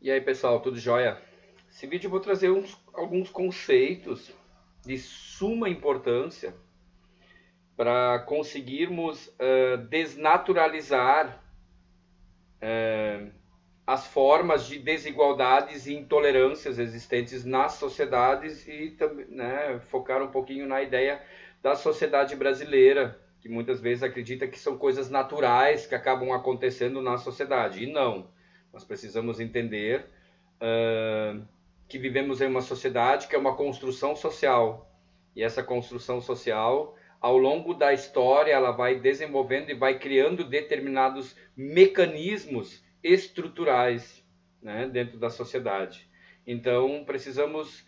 E aí, pessoal, tudo jóia? Esse vídeo eu vou trazer alguns conceitos de suma importância para conseguirmos desnaturalizar as formas de desigualdades e intolerâncias existentes nas sociedades e também, né, focar um pouquinho na ideia da sociedade brasileira, que muitas vezes acredita que são coisas naturais que acabam acontecendo na sociedade. E não. Nós precisamos entender que vivemos em uma sociedade que é uma construção social. E essa construção social, ao longo da história, ela vai desenvolvendo e vai criando determinados mecanismos estruturais, né, dentro da sociedade. Então, precisamos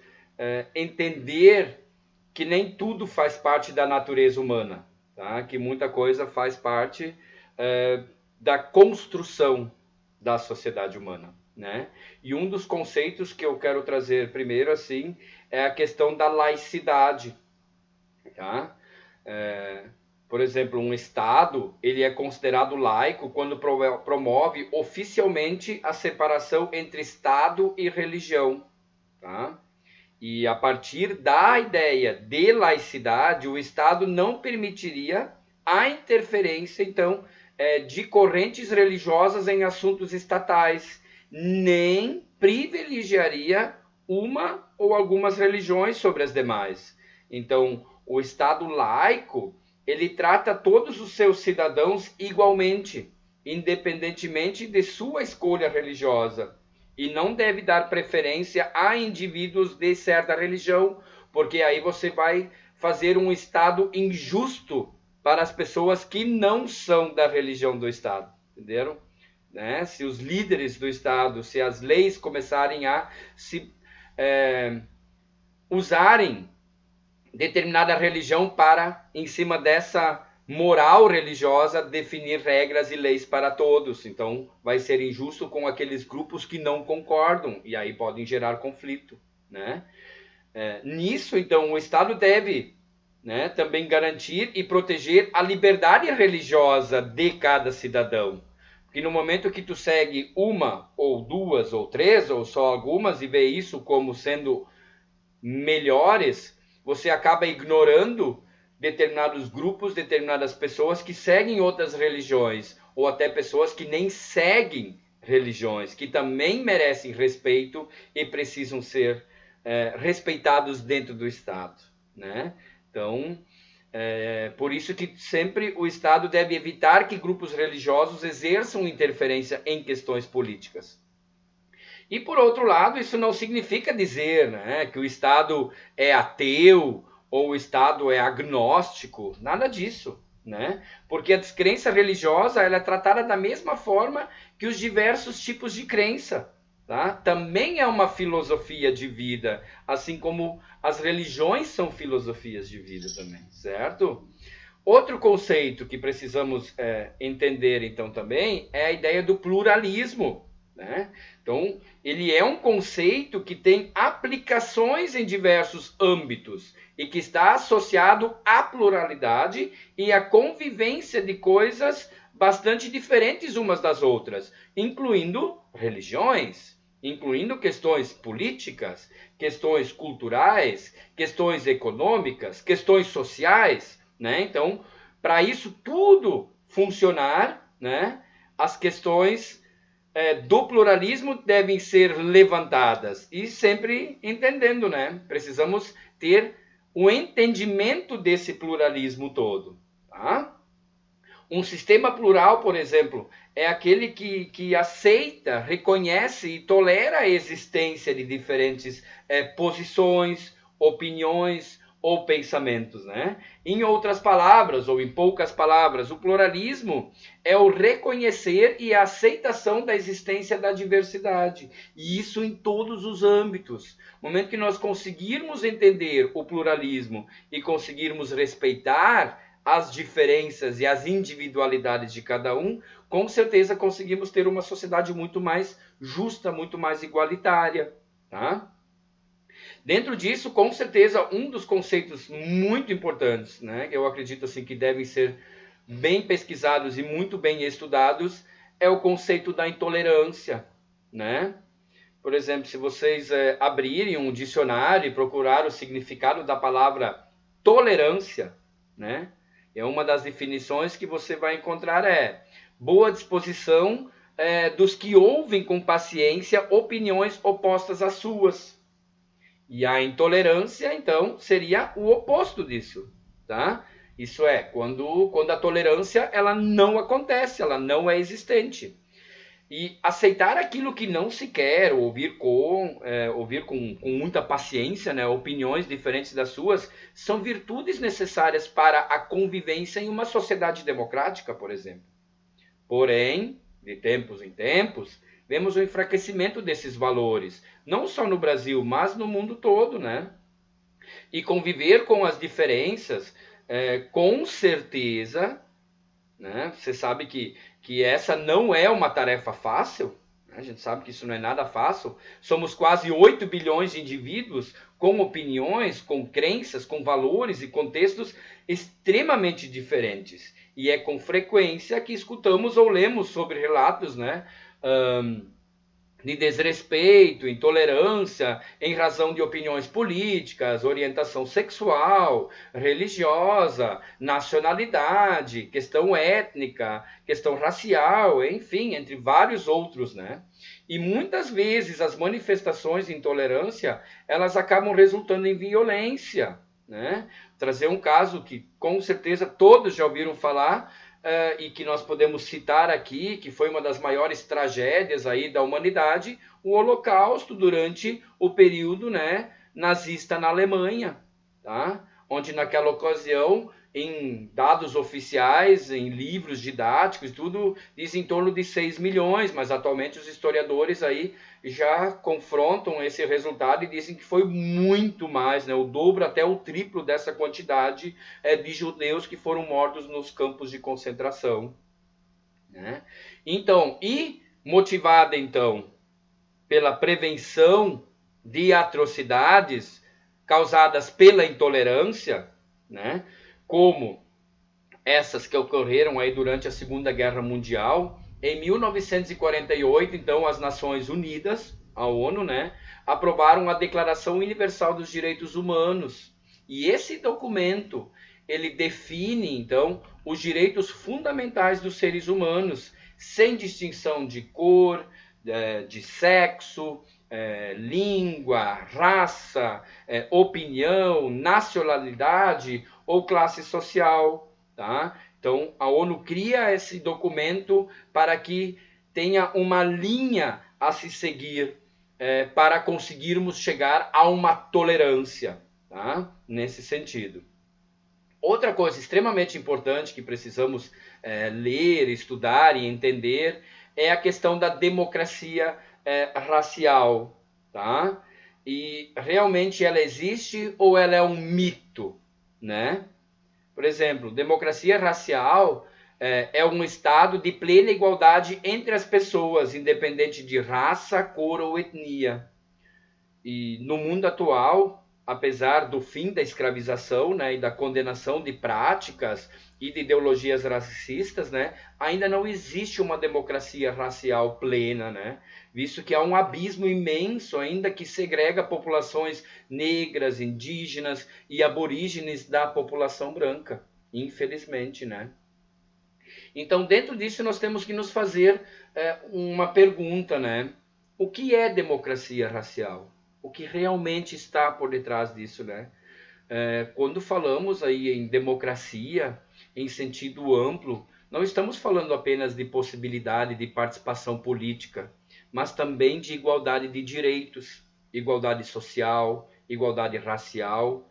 entender que nem tudo faz parte da natureza humana, tá? Que muita coisa faz parte da construção da sociedade humana, né? E um dos conceitos que eu quero trazer primeiro, assim, é a questão da laicidade, tá? É, por exemplo, um Estado ele é considerado laico quando promove oficialmente a separação entre Estado e religião, tá? E a partir da ideia de laicidade, o Estado não permitiria a interferência, então, de correntes religiosas em assuntos estatais, nem privilegiaria uma ou algumas religiões sobre as demais. Então, o Estado laico, ele trata todos os seus cidadãos igualmente, independentemente de sua escolha religiosa, e não deve dar preferência a indivíduos de certa religião, porque aí você vai fazer um Estado injusto para as pessoas que não são da religião do Estado, entenderam? Né? Se os líderes do Estado, se as leis começarem a se usarem determinada religião para, em cima dessa moral religiosa, definir regras e leis para todos. Então, vai ser injusto com aqueles grupos que não concordam, e aí podem gerar conflito, né? Nisso, então, o Estado deve, né, também garantir e proteger a liberdade religiosa de cada cidadão. Porque no momento que tu segue uma, ou duas, ou três, ou só algumas, e vê isso como sendo melhores, você acaba ignorando determinados grupos, determinadas pessoas que seguem outras religiões, ou até pessoas que nem seguem religiões, que também merecem respeito e precisam ser respeitados dentro do Estado, né? Então, por isso que sempre o Estado deve evitar que grupos religiosos exerçam interferência em questões políticas. E por outro lado, isso não significa dizer, né, que o Estado é ateu ou o Estado é agnóstico, nada disso, né? Porque a descrença religiosa ela é tratada da mesma forma que os diversos tipos de crença, tá? Também é uma filosofia de vida, assim como as religiões são filosofias de vida também, certo? Outro conceito que precisamos entender então também é a ideia do pluralismo, né? Então, ele é um conceito que tem aplicações em diversos âmbitos e que está associado à pluralidade e à convivência de coisas bastante diferentes umas das outras, incluindo religiões, incluindo questões políticas, questões culturais, questões econômicas, questões sociais, né? Então, para isso tudo funcionar, né, as questões do pluralismo devem ser levantadas e sempre entendendo, né? Precisamos ter o entendimento desse pluralismo todo, tá? Um sistema plural, por exemplo, é aquele que aceita, reconhece e tolera a existência de diferentes posições, opiniões ou pensamentos, né? Em outras palavras, ou em poucas palavras, o pluralismo é o reconhecer e a aceitação da existência da diversidade. E isso em todos os âmbitos. No momento que nós conseguirmos entender o pluralismo e conseguirmos respeitar as diferenças e as individualidades de cada um, com certeza conseguimos ter uma sociedade muito mais justa, muito mais igualitária, tá? Dentro disso, com certeza, um dos conceitos muito importantes, né, que eu acredito assim que devem ser bem pesquisados e muito bem estudados, é o conceito da intolerância, né? Por exemplo, se vocês abrirem um dicionário e procurar o significado da palavra tolerância, né? É uma das definições que você vai encontrar boa disposição dos que ouvem com paciência opiniões opostas às suas. E a intolerância, então, seria o oposto disso, tá? Isso é, quando a tolerância ela não acontece, ela não é existente. E aceitar aquilo que não se quer, ouvir com muita paciência, né, opiniões diferentes das suas, são virtudes necessárias para a convivência em uma sociedade democrática, por exemplo. Porém, de tempos em tempos, vemos o enfraquecimento desses valores, não só no Brasil, mas no mundo todo, né? E conviver com as diferenças, com certeza, né? Você sabe que essa não é uma tarefa fácil, né? A gente sabe que isso não é nada fácil. Somos quase 8 bilhões de indivíduos com opiniões, com crenças, com valores e contextos extremamente diferentes. E é com frequência que escutamos ou lemos sobre relatos, né? De desrespeito, intolerância em razão de opiniões políticas, orientação sexual, religiosa, nacionalidade, questão étnica, questão racial, enfim, entre vários outros, né? E muitas vezes as manifestações de intolerância, elas acabam resultando em violência, né? Trazer um caso que com certeza todos já ouviram falar, e que nós podemos citar aqui, que foi uma das maiores tragédias aí da humanidade, o Holocausto durante o período, né, nazista na Alemanha, tá? Onde naquela ocasião, em dados oficiais, em livros didáticos, tudo diz em torno de 6 milhões, mas atualmente os historiadores aí já confrontam esse resultado e dizem que foi muito mais, né, o dobro até o triplo dessa quantidade de judeus que foram mortos nos campos de concentração, né? Então, e motivada então pela prevenção de atrocidades causadas pela intolerância, né? Como essas que ocorreram aí durante a Segunda Guerra Mundial. Em 1948, então, as Nações Unidas, a ONU, né, aprovaram a Declaração Universal dos Direitos Humanos. E esse documento, ele define, então, os direitos fundamentais dos seres humanos, sem distinção de cor, de sexo, língua, raça, opinião, nacionalidade ou classe social. Tá? Então, a ONU cria esse documento para que tenha uma linha a se seguir para conseguirmos chegar a uma tolerância, tá? Nesse sentido. Outra coisa extremamente importante que precisamos ler, estudar e entender é a questão da democracia racial, tá? E realmente ela existe ou ela é um mito, né? Por exemplo, democracia racial é um estado de plena igualdade entre as pessoas, independente de raça, cor ou etnia. E no mundo atual, apesar do fim da escravização, né, e da condenação de práticas e de ideologias racistas, né, ainda não existe uma democracia racial plena, né, visto que há um abismo imenso ainda que segrega populações negras, indígenas e aborígenes da população branca, infelizmente, né. Então, dentro disso, nós temos que nos fazer uma pergunta, né? O que é democracia racial? O que realmente está por detrás disso, né? Quando falamos aí em democracia, em sentido amplo, não estamos falando apenas de possibilidade de participação política, mas também de igualdade de direitos, igualdade social, igualdade racial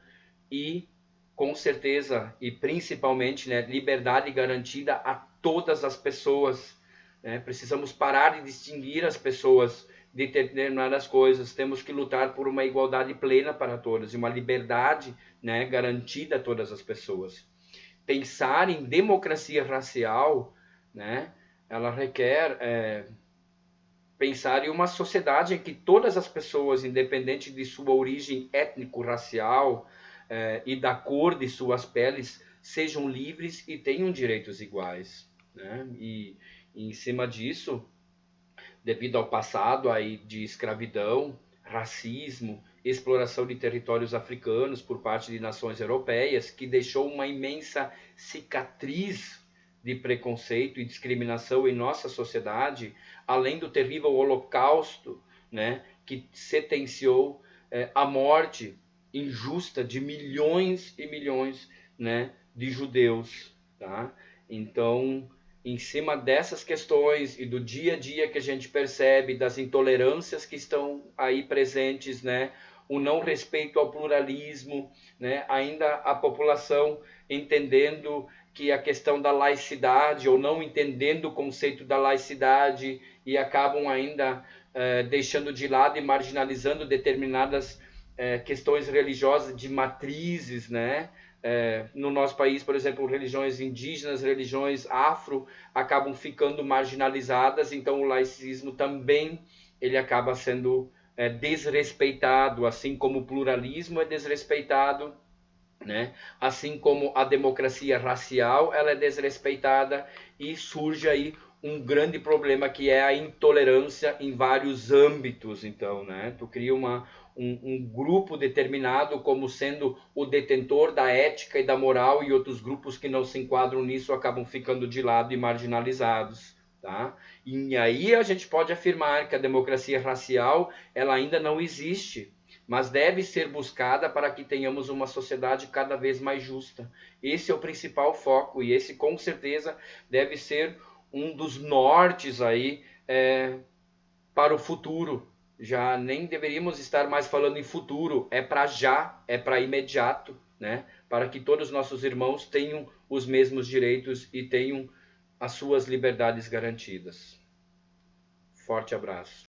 e, com certeza, e principalmente, né, liberdade garantida a todas as pessoas. Né? Precisamos parar de distinguir as pessoas de determinadas coisas. Temos que lutar por uma igualdade plena para todas e uma liberdade, né, garantida a todas as pessoas. Pensar em democracia racial, né, ela requer pensar em uma sociedade em que todas as pessoas, independente de sua origem étnico-racial e da cor de suas peles, sejam livres e tenham direitos iguais. Né? E em cima disso, devido ao passado aí de escravidão, racismo, exploração de territórios africanos por parte de nações europeias, que deixou uma imensa cicatriz de preconceito e discriminação em nossa sociedade, além do terrível holocausto, né, que sentenciou a morte injusta de milhões e milhões, né, de judeus, tá? Então, em cima dessas questões e do dia a dia que a gente percebe, das intolerâncias que estão aí presentes, né, o não respeito ao pluralismo, né, ainda a população entendendo que a questão da laicidade, ou não entendendo o conceito da laicidade, e acabam ainda deixando de lado e marginalizando determinadas questões religiosas de matrizes, né? No nosso país, por exemplo, religiões indígenas, religiões afro, acabam ficando marginalizadas, então o laicismo também ele acaba sendo desrespeitado, assim como o pluralismo é desrespeitado, né? Assim como a democracia racial ela é desrespeitada, e surge aí um grande problema que é a intolerância em vários âmbitos. Então, né? Tu cria um grupo determinado como sendo o detentor da ética e da moral, e outros grupos que não se enquadram nisso acabam ficando de lado e marginalizados. Tá? E aí a gente pode afirmar que a democracia racial ela ainda não existe, mas deve ser buscada para que tenhamos uma sociedade cada vez mais justa. Esse é o principal foco, e esse com certeza deve ser um dos nortes aí para o futuro. Já nem deveríamos estar mais falando em futuro, é para já, é para imediato, né? Para que todos os nossos irmãos tenham os mesmos direitos e tenham as suas liberdades garantidas. Forte abraço.